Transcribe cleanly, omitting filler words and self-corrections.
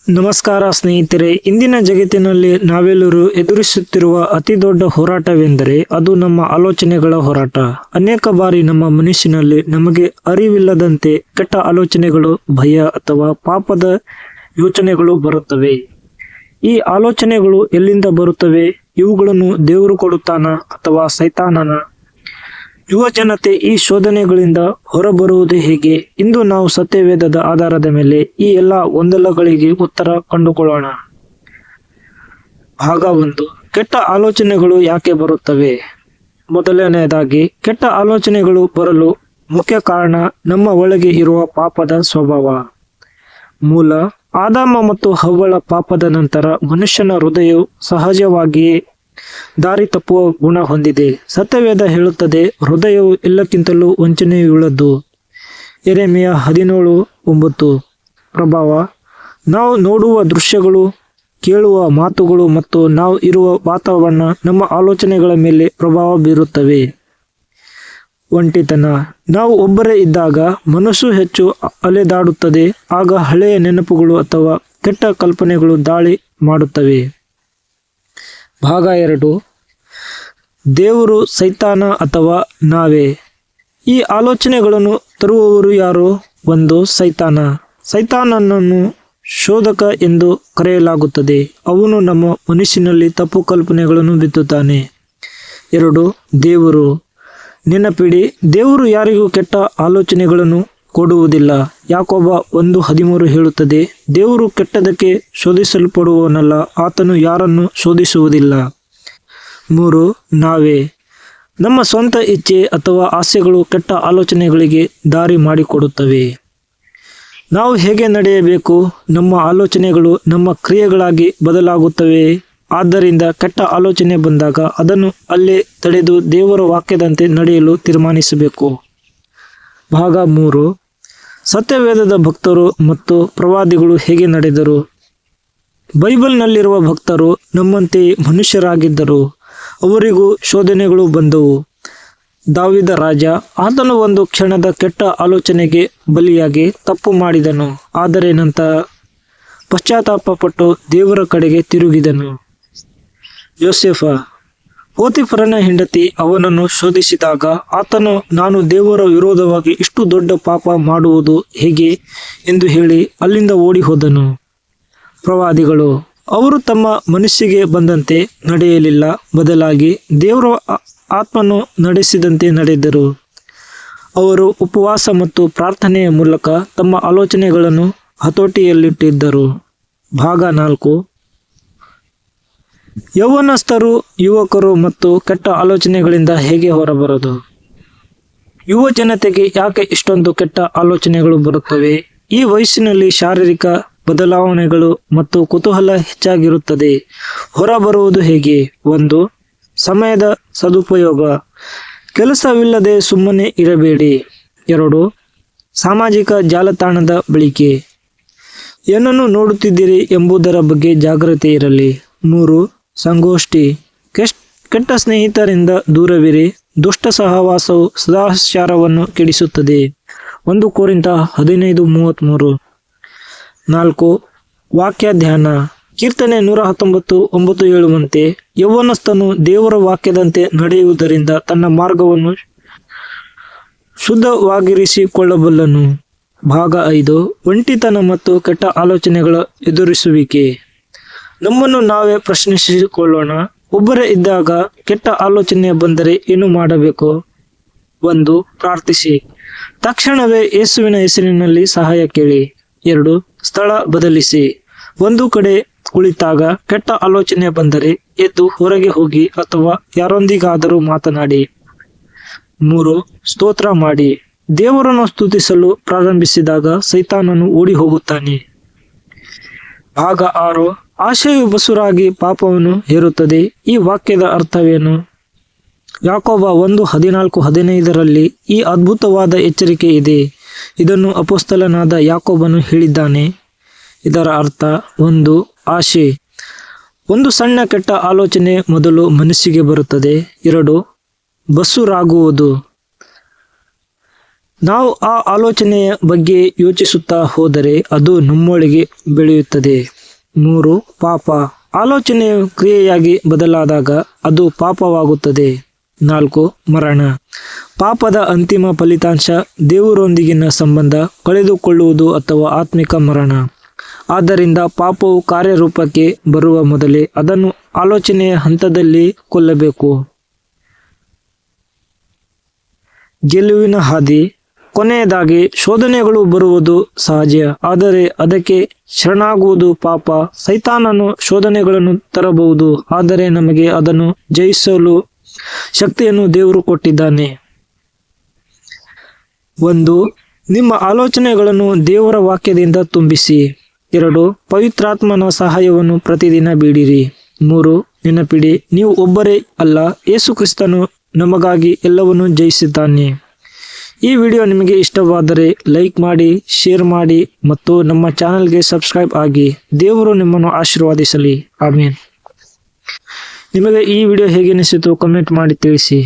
ನಮಸ್ಕಾರ ಸ್ನೇಹಿತರೆ, ಇಂದಿನ ಜಗತ್ತಿನಲ್ಲಿ ನಾವೆಲ್ಲರೂ ಎದುರಿಸುತ್ತಿರುವ ಅತಿ ದೊಡ್ಡ ಹೋರಾಟವೆಂದರೆ ಅದು ನಮ್ಮ ಆಲೋಚನೆಗಳ ಹೋರಾಟ. ಅನೇಕ ಬಾರಿ ನಮ್ಮ ಮನಸ್ಸಿನಲ್ಲಿ ನಮಗೆ ಅರಿವಿಲ್ಲದಂತೆ ಕೆಟ್ಟ ಆಲೋಚನೆಗಳು, ಭಯ ಅಥವಾ ಪಾಪದ ಯೋಚನೆಗಳು ಬರುತ್ತವೆ. ಈ ಆಲೋಚನೆಗಳು ಎಲ್ಲಿಂದ ಬರುತ್ತವೆ? ಇವುಗಳನ್ನು ದೇವರು ಕೊಡುತ್ತಾನ ಅಥವಾ ಸೈತಾನನ? ಯುವ ಜನತೆ ಈ ಶೋಧನೆಗಳಿಂದ ಹೊರಬರುವುದು ಹೇಗೆ? ಇಂದು ನಾವು ಸತ್ಯವೇದದ ಆಧಾರದ ಮೇಲೆ ಈ ಎಲ್ಲ ಗೊಂದಲಗಳಿಗೆ ಉತ್ತರ ಕಂಡುಕೊಳ್ಳೋಣ. ಭಾಗ 1. ಕೆಟ್ಟ ಆಲೋಚನೆಗಳು ಯಾಕೆ ಬರುತ್ತವೆ? ಮೊದಲನೆಯದಾಗಿ, ಕೆಟ್ಟ ಆಲೋಚನೆಗಳು ಬರಲು ಮುಖ್ಯ ಕಾರಣ ನಮ್ಮ ಒಳಗೆ ಇರುವ ಪಾಪದ ಸ್ವಭಾವ. ಮೂಲ ಆದಾಮ ಮತ್ತು ಹವ್ವಳ ಪಾಪದ ನಂತರ ಮನುಷ್ಯನ ಹೃದಯವು ಸಹಜವಾಗಿಯೇ ದಾರಿ ತಪ್ಪುವ ಗುಣ ಹೊಂದಿದೆ. ಸತ್ಯವೇದ ಹೇಳುತ್ತದೆ, ಹೃದಯವು ಎಲ್ಲಕ್ಕಿಂತಲೂ ವಂಚನೆಯುಳ್ಳದ್ದು. ಯೆರೆಮೀಯ 17:9. ಪ್ರಭಾವ: ನಾವು ನೋಡುವ ದೃಶ್ಯಗಳು, ಕೇಳುವ ಮಾತುಗಳು ಮತ್ತು ನಾವು ಇರುವ ವಾತಾವರಣ ನಮ್ಮ ಆಲೋಚನೆಗಳ ಮೇಲೆ ಪ್ರಭಾವ ಬೀರುತ್ತವೆ. ಒಂಟಿತನ: ನಾವು ಒಬ್ಬರೇ ಇದ್ದಾಗ ಮನಸ್ಸು ಹೆಚ್ಚು ಅಲೆದಾಡುತ್ತದೆ. ಆಗ ಹಳೆಯ ನೆನಪುಗಳು ಅಥವಾ ಕೆಟ್ಟ ಕಲ್ಪನೆಗಳು ದಾಳಿ ಮಾಡುತ್ತವೆ. ಭಾಗ 2. ದೇವರು, ಸೈತಾನ ಅಥವಾ ನಾವೇ? ಈ ಆಲೋಚನೆಗಳನ್ನು ತರುವವರು ಯಾರು? 1. ಸೈತಾನ. ಸೈತಾನನನ್ನು ಶೋಧಕ ಎಂದು ಕರೆಯಲಾಗುತ್ತದೆ. ಅವನು ನಮ್ಮ ಮನಸ್ಸಿನಲ್ಲಿ ತಪ್ಪು ಕಲ್ಪನೆಗಳನ್ನು ಬಿತ್ತುತ್ತಾನೆ. 2. ದೇವರು. ನೆನಪಿಡಿ, ದೇವರು ಯಾರಿಗೂ ಕೆಟ್ಟ ಆಲೋಚನೆಗಳನ್ನು ಕೊಡುವುದಿಲ್ಲ. ಯಾಕೋಬ 1:13 ಹೇಳುತ್ತದೆ, ದೇವರು ಕೆಟ್ಟದಕ್ಕೆ ಶೋಧಿಸಲ್ಪಡುವವನಲ್ಲ, ಆತನು ಯಾರನ್ನು ಶೋಧಿಸುವುದಿಲ್ಲ. 3. ನಾವೇ. ನಮ್ಮ ಸ್ವಂತ ಇಚ್ಛೆ ಅಥವಾ ಆಸೆಗಳು ಕೆಟ್ಟ ಆಲೋಚನೆಗಳಿಗೆ ದಾರಿ ಮಾಡಿಕೊಡುತ್ತವೆ. ನಾವು ಹೇಗೆ ನಡೆಯಬೇಕು? ನಮ್ಮ ಆಲೋಚನೆಗಳು ನಮ್ಮ ಕ್ರಿಯೆಗಳಾಗಿ ಬದಲಾಗುತ್ತವೆ. ಆದ್ದರಿಂದ ಕೆಟ್ಟ ಆಲೋಚನೆ ಬಂದಾಗ ಅದನ್ನು ಅಲ್ಲೇ ತಡೆದು ದೇವರ ವಾಕ್ಯದಂತೆ ನಡೆಯಲು ತೀರ್ಮಾನಿಸಬೇಕು. ಭಾಗ 3. ಸತ್ಯವೇದದ ಭಕ್ತರು ಮತ್ತು ಪ್ರವಾದಿಗಳು ಹೇಗೆ ನಡೆದರು? ಬೈಬಲ್ನಲ್ಲಿರುವ ಭಕ್ತರು ನಮ್ಮಂತೆಯೇ ಮನುಷ್ಯರಾಗಿದ್ದರು. ಅವರಿಗೂ ಶೋಧನೆಗಳು ಬಂದವು. ದಾವೀದ ರಾಜ, ಆತನು ಒಂದು ಕ್ಷಣದ ಕೆಟ್ಟ ಆಲೋಚನೆಗೆ ಬಲಿಯಾಗಿ ತಪ್ಪು ಮಾಡಿದನು. ಆದರೆ ನಂತರ ಪಶ್ಚಾತ್ತಾಪಪಟ್ಟು ದೇವರ ಕಡೆಗೆ ತಿರುಗಿದನು. ಯೋಸೇಫ, ಪೋತಿಫರನ ಹೆಂಡತಿ ಅವನನ್ನು ಶೋಧಿಸಿದಾಗ ಆತನು, ನಾನು ದೇವರ ವಿರೋಧವಾಗಿ ಇಷ್ಟು ದೊಡ್ಡ ಪಾಪ ಮಾಡುವುದು ಹೇಗೆ ಎಂದು ಹೇಳಿ ಅಲ್ಲಿಂದ ಓಡಿ ಹೋದನು. ಪ್ರವಾದಿಗಳು, ಅವರು ತಮ್ಮ ಮನಸ್ಸಿಗೆ ಬಂದಂತೆ ನಡೆಯಲಿಲ್ಲ, ಬದಲಾಗಿ ದೇವರ ಆತ್ಮನು ನಡೆಸಿದಂತೆ ನಡೆದರು. ಅವರು ಉಪವಾಸ ಮತ್ತು ಪ್ರಾರ್ಥನೆಯ ಮೂಲಕ ತಮ್ಮ ಆಲೋಚನೆಗಳನ್ನು ಹತೋಟಿಯಲ್ಲಿಟ್ಟಿದ್ದರು. ಭಾಗ 4. ಯೌವನಸ್ಥರು, ಯುವಕರು ಮತ್ತು ಕೆಟ್ಟ ಆಲೋಚನೆಗಳಿಂದ ಹೇಗೆ ಹೊರಬರೋದು? ಯುವ ಜನತೆಗೆ ಯಾಕೆ ಇಷ್ಟೊಂದು ಕೆಟ್ಟ ಆಲೋಚನೆಗಳು ಬರುತ್ತವೆ? ಈ ವಯಸ್ಸಿನಲ್ಲಿ ಶಾರೀರಿಕ ಬದಲಾವಣೆಗಳು ಮತ್ತು ಕುತೂಹಲ ಹೆಚ್ಚಾಗಿರುತ್ತದೆ. ಹೊರಬರುವುದು ಹೇಗೆ? 1. ಸಮಯದ ಸದುಪಯೋಗ. ಕೆಲಸವಿಲ್ಲದೆ ಸುಮ್ಮನೆ ಇರಬೇಡಿ. 2. ಸಾಮಾಜಿಕ ಜಾಲತಾಣದ ಬಳಕೆ. ಏನನ್ನು ನೋಡುತ್ತಿದ್ದೀರಿ ಎಂಬುದರ ಬಗ್ಗೆ ಜಾಗೃತಿ ಇರಲಿ. 3. ಸಂಗೋಷ್ಠಿ. ಕೆಟ್ಟ ಸ್ನೇಹಿತರಿಂದ ದೂರವಿರಿ. ದುಷ್ಟ ಸಹವಾಸವು ಸದಾಚಾರವನ್ನು ಕೆಡಿಸುತ್ತದೆ. 1 ಕೊರಿಂಥ 15:33. 4. ವಾಕ್ಯ ಧ್ಯಾನ. ಕೀರ್ತನೆ 119:9 ಹೇಳುವಂತೆ, ಯೌವನಸ್ಥನು ದೇವರ ವಾಕ್ಯದಂತೆ ನಡೆಯುವುದರಿಂದ ತನ್ನ ಮಾರ್ಗವನ್ನು ಶುದ್ಧವಾಗಿರಿಸಿಕೊಳ್ಳಬಲ್ಲನು. ಭಾಗ 5. ಒಂಟಿತನ ಮತ್ತು ಕೆಟ್ಟ ಆಲೋಚನೆಗಳ ಎದುರಿಸುವಿಕೆ. ನಮ್ಮನ್ನು ನಾವೇ ಪ್ರಶ್ನಿಸಿಕೊಳ್ಳೋಣ. ಒಬ್ಬರೇ ಇದ್ದಾಗ ಕೆಟ್ಟ ಆಲೋಚನೆ ಬಂದರೆ ಏನು ಮಾಡಬೇಕು? 1. ಪ್ರಾರ್ಥಿಸಿ. ತಕ್ಷಣವೇ ಯೇಸುವಿನ ಹೆಸರಿನಲ್ಲಿ ಸಹಾಯ ಕೇಳಿ. 2. ಸ್ಥಳ ಬದಲಿಸಿ. ಒಂದು ಕಡೆ ಕುಳಿತಾಗ ಕೆಟ್ಟ ಆಲೋಚನೆ ಬಂದರೆ ಎದ್ದು ಹೊರಗೆ ಹೋಗಿ ಅಥವಾ ಯಾರೊಂದಿಗಾದರೂ ಮಾತನಾಡಿ. 3. ಸ್ತೋತ್ರ ಮಾಡಿ. ದೇವರನ್ನು ಸ್ತುತಿಸಲು ಪ್ರಾರಂಭಿಸಿದಾಗ ಸೈತಾನನು ಓಡಿ ಹೋಗುತ್ತಾನೆ. ಭಾಗ 6. ಆಶೆಯು ಬಸುರಾಗಿ ಪಾಪವನ್ನು ಹೇರುತ್ತದೆ. ಈ ವಾಕ್ಯದ ಅರ್ಥವೇನು? ಯಾಕೋಬ 1:14-15 ಈ ಅದ್ಭುತವಾದ ಎಚ್ಚರಿಕೆ ಇದೆ. ಇದನ್ನು ಅಪೊಸ್ತಲನಾದ ಯಾಕೋಬನು ಹೇಳಿದ್ದಾನೆ. ಇದರ ಅರ್ಥ: 1. ಆಶೆ. ಒಂದು ಸಣ್ಣ ಕೆಟ್ಟ ಆಲೋಚನೆ ಮೊದಲು ಮನಸ್ಸಿಗೆ ಬರುತ್ತದೆ. 2. ಬಸುರಾಗುವುದು. ನಾವು ಆ ಆಲೋಚನೆಯ ಬಗ್ಗೆ ಯೋಚಿಸುತ್ತಾ ಹೋದರೆ ಅದು ನಮ್ಮೊಳಗೆ ಬೆಳೆಯುತ್ತದೆ. 3. ಪಾಪ. ಆಲೋಚನೆಯು ಕ್ರಿಯೆಯಾಗಿ ಬದಲಾದಾಗ ಅದು ಪಾಪವಾಗುತ್ತದೆ. 4. ಮರಣ. ಪಾಪದ ಅಂತಿಮ ಫಲಿತಾಂಶ ದೇವರೊಂದಿಗಿನ ಸಂಬಂಧ ಕಳೆದುಕೊಳ್ಳುವುದು ಅಥವಾ ಆತ್ಮಿಕ ಮರಣ. ಆದ್ದರಿಂದ ಪಾಪವು ಕಾರ್ಯರೂಪಕ್ಕೆ ಬರುವ ಮೊದಲೇ ಅದನ್ನು ಆಲೋಚನೆಯ ಹಂತದಲ್ಲಿ ಕೊಲ್ಲಬೇಕು. ಗೆಲುವಿನ ಹಾದಿ. ಕೊನೆಯದಾಗಿ, ಶೋಧನೆಗಳು ಬರುವುದು ಸಹಜ, ಆದರೆ ಅದಕ್ಕೆ ಶರಣಾಗುವುದು ಪಾಪ. ಸೈತಾನನು ಶೋಧನೆಗಳನ್ನು ತರಬಹುದು, ಆದರೆ ನಮಗೆ ಅದನ್ನು ಜಯಿಸಲು ಶಕ್ತಿಯನ್ನು ದೇವರು ಕೊಟ್ಟಿದ್ದಾನೆ. 1. ನಿಮ್ಮ ಆಲೋಚನೆಗಳನ್ನು ದೇವರ ವಾಕ್ಯದಿಂದ ತುಂಬಿಸಿ. 2. ಪವಿತ್ರಾತ್ಮನ ಸಹಾಯವನ್ನು ಪ್ರತಿದಿನ ಬೇಡಿರಿ. 3. ನೆನಪಿಡಿ, ನೀವು ಒಬ್ಬರೇ ಅಲ್ಲ, ಯೇಸು ಕ್ರಿಸ್ತನು ನಮಗಾಗಿ ಎಲ್ಲವನ್ನೂ ಜಯಿಸಿದ್ದಾನೆ. ಈ ವಿಡಿಯೋ ನಿಮಗೆ ಇಷ್ಟವಾದರೆ ಲೈಕ್ ಮಾಡಿ, ಶೇರ್ ಮಾಡಿ ಮತ್ತು ನಮ್ಮ ಚಾನಲ್ಗೆ ಸಬ್ಸ್ಕ್ರೈಬ್ ಆಗಿ. ದೇವರು ನಿಮ್ಮನ್ನು ಆಶೀರ್ವದಿಸಲಿ. ಆಮೇನ್. ನಿಮಗೆ ಈ ವಿಡಿಯೋ ಹೇಗೆ ಅನಿಸಿತು ಕಮೆಂಟ್ ಮಾಡಿ ತಿಳಿಸಿ.